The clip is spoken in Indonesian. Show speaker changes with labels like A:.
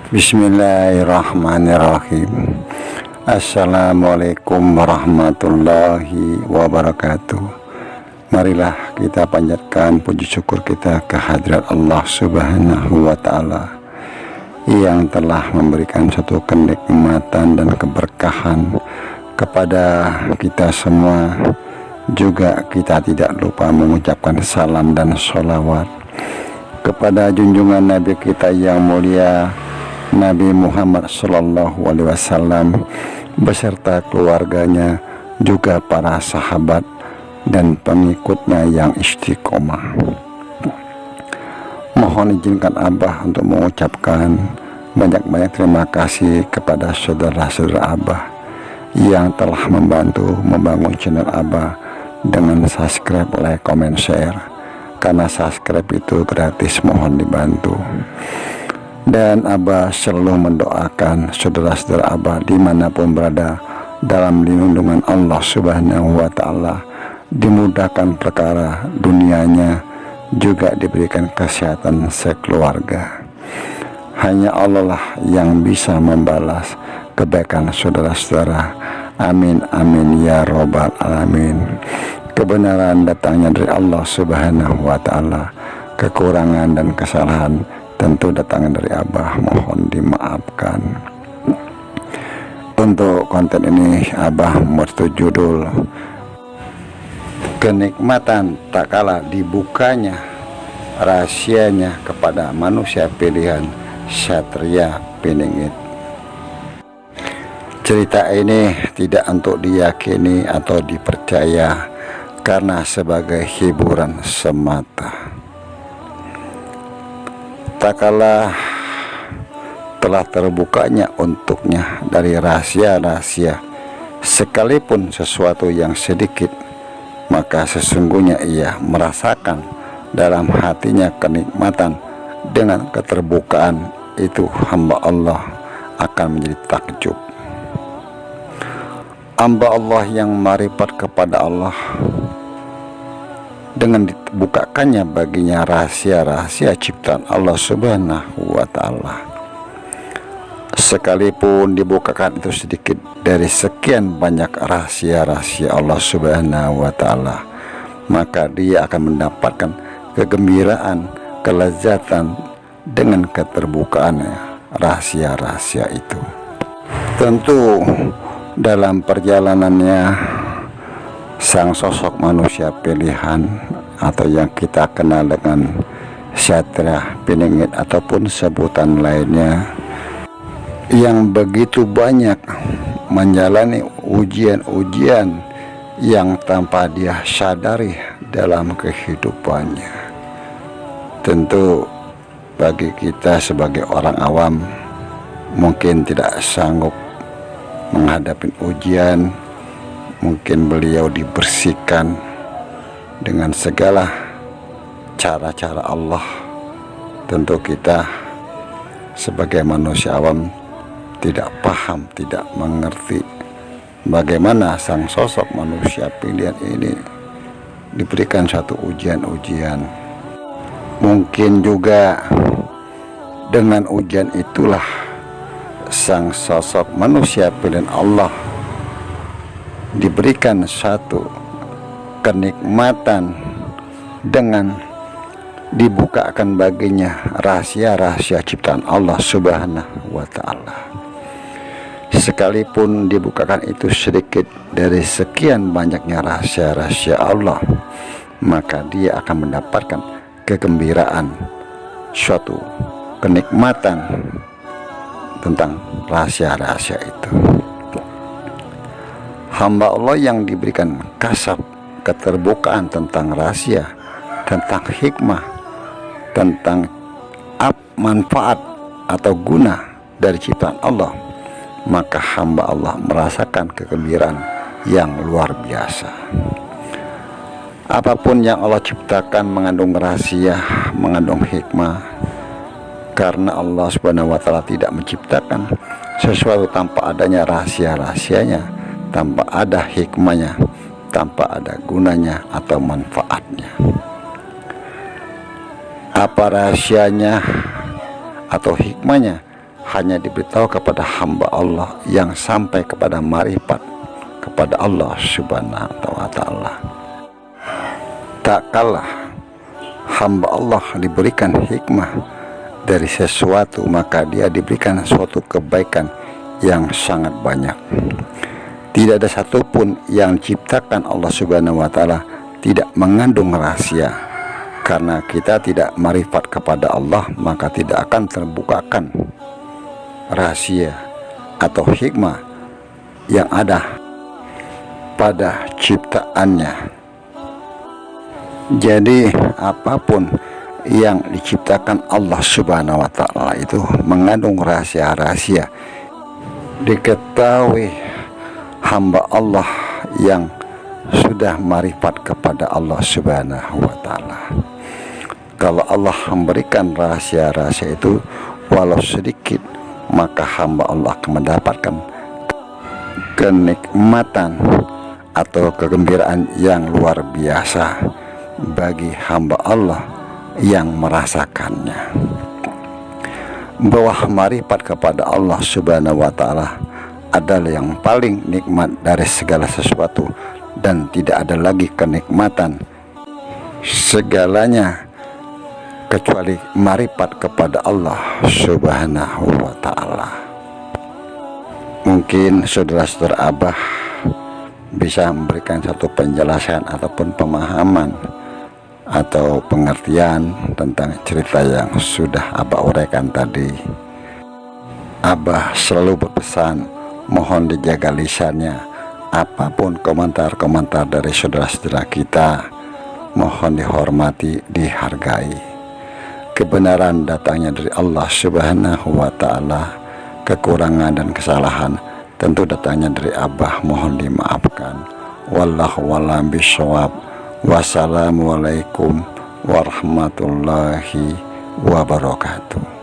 A: Bismillahirrahmanirrahim. Assalamualaikum warahmatullahi wabarakatuh. Marilah kita panjatkan puji syukur kita kehadirat Allah Subhanahu wa Ta'ala yang telah memberikan satu kenikmatan dan keberkahan kepada kita semua. Juga kita tidak lupa mengucapkan salam dan sholawat kepada junjungan Nabi kita yang mulia, Nabi Muhammad Sallallahu Alaihi Wasallam beserta keluarganya, juga para sahabat dan pengikutnya yang istiqomah. Mohon izinkan Abah untuk mengucapkan banyak-banyak terima kasih kepada saudara-saudara Abah yang telah membantu membangun channel Abah dengan subscribe, like, comment, share. Karena subscribe itu gratis, mohon dibantu. Dan Abah selalu mendoakan saudara-saudara Abah dimanapun berada dalam lindungan Allah Subhanahu wa Ta'ala, dimudahkan perkara dunianya, juga diberikan kesehatan sekeluarga. Hanya Allah lah yang bisa membalas kebaikan saudara-saudara. Amin amin ya robbal alamin. Kebenaran datangnya dari Allah Subhanahu wa Ta'ala, kekurangan dan kesalahan tentu datangnya dari Abah, mohon dimaafkan. Untuk konten ini Abah berjudul kenikmatan tak kalah dibukanya rahasianya kepada manusia pilihan Satria Piningit. Cerita ini tidak untuk diyakini atau dipercaya, karena sebagai hiburan semata. Tak kalah telah terbukanya untuknya dari rahasia-rahasia, sekalipun sesuatu yang sedikit, maka sesungguhnya ia merasakan dalam hatinya kenikmatan. Dengan keterbukaan itu hamba Allah akan menjadi takjub. Hamba Allah yang marifat kepada Allah, dengan dibukakannya baginya rahasia-rahasia ciptaan Allah Subhanahu wa Ta'ala, sekalipun dibukakan itu sedikit dari sekian banyak rahasia-rahasia Allah Subhanahu wa Ta'ala, maka dia akan mendapatkan kegembiraan, kelezatan dengan keterbukaannya rahasia-rahasia itu. Tentu dalam perjalanannya sang sosok manusia pilihan atau yang kita kenal dengan Satria Piningit ataupun sebutan lainnya, yang begitu banyak menjalani ujian-ujian yang tanpa dia sadari dalam kehidupannya. Tentu bagi kita sebagai orang awam mungkin tidak sanggup menghadapi ujian. Mungkin beliau dibersihkan dengan segala cara-cara Allah. Tentu kita sebagai manusia awam tidak paham, tidak mengerti bagaimana sang sosok manusia pilihan ini diberikan satu ujian-ujian. Mungkin juga dengan ujian itulah sang sosok manusia pilihan Allah diberikan satu kenikmatan dengan dibukakan baginya rahasia-rahasia ciptaan Allah Subhanahu wa Ta'ala. Sekalipun dibukakan itu sedikit dari sekian banyaknya rahasia-rahasia Allah, maka dia akan mendapatkan kegembiraan, suatu kenikmatan tentang rahasia-rahasia itu. Hamba Allah yang diberikan kasab keterbukaan tentang rahasia, tentang hikmah, tentang manfaat atau guna dari ciptaan Allah, maka hamba Allah merasakan kegembiraan yang luar biasa. Apapun yang Allah ciptakan mengandung rahasia, mengandung hikmah, karena Allah Subhanahu wa Ta'ala tidak menciptakan sesuatu tanpa adanya rahasia-rahasianya, tanpa ada hikmahnya, tanpa ada gunanya atau manfaatnya. Apa rahasianya atau hikmahnya? hanya diberitahu kepada hamba Allah yang sampai kepada marifat kepada Allah Subhanahu wa ta'ala. Tak kalah hamba Allah diberikan hikmah dari sesuatu, maka dia diberikan suatu kebaikan yang sangat banyak. Tidak ada satupun yang diciptakan Allah Subhanahu wa ta'ala tidak mengandung rahasia. Karena kita tidak marifat kepada Allah, maka tidak akan terbukakan rahasia atau hikmah yang ada pada ciptaannya. Jadi apapun yang diciptakan Allah Subhanahu wa ta'ala itu mengandung rahasia-rahasia. Diketahui hamba Allah yang sudah marifat kepada Allah Subhanahu wa ta'ala, kalau Allah memberikan rahasia-rahasia itu walau sedikit, maka hamba Allah akan mendapatkan kenikmatan atau kegembiraan yang luar biasa bagi hamba Allah yang merasakannya. Bahwa marifat kepada Allah Subhanahu wa ta'ala adalah yang paling nikmat dari segala sesuatu, dan tidak ada lagi kenikmatan segalanya kecuali marifat kepada Allah Subhanahu wa ta'ala. Mungkin saudara-saudara Abah bisa memberikan satu penjelasan ataupun pemahaman atau pengertian tentang cerita yang sudah Abah uraikan tadi. Abah selalu berpesan, mohon dijaga lisannya. Apapun komentar-komentar dari saudara-saudara kita, mohon dihormati, dihargai. Kebenaran datangnya dari Allah Subhanahu wa ta'ala. Kekurangan dan kesalahan tentu datangnya dari Abah, mohon dimaafkan. Wallahu a'lam bishawab. Wassalamualaikum warahmatullahi wabarakatuh.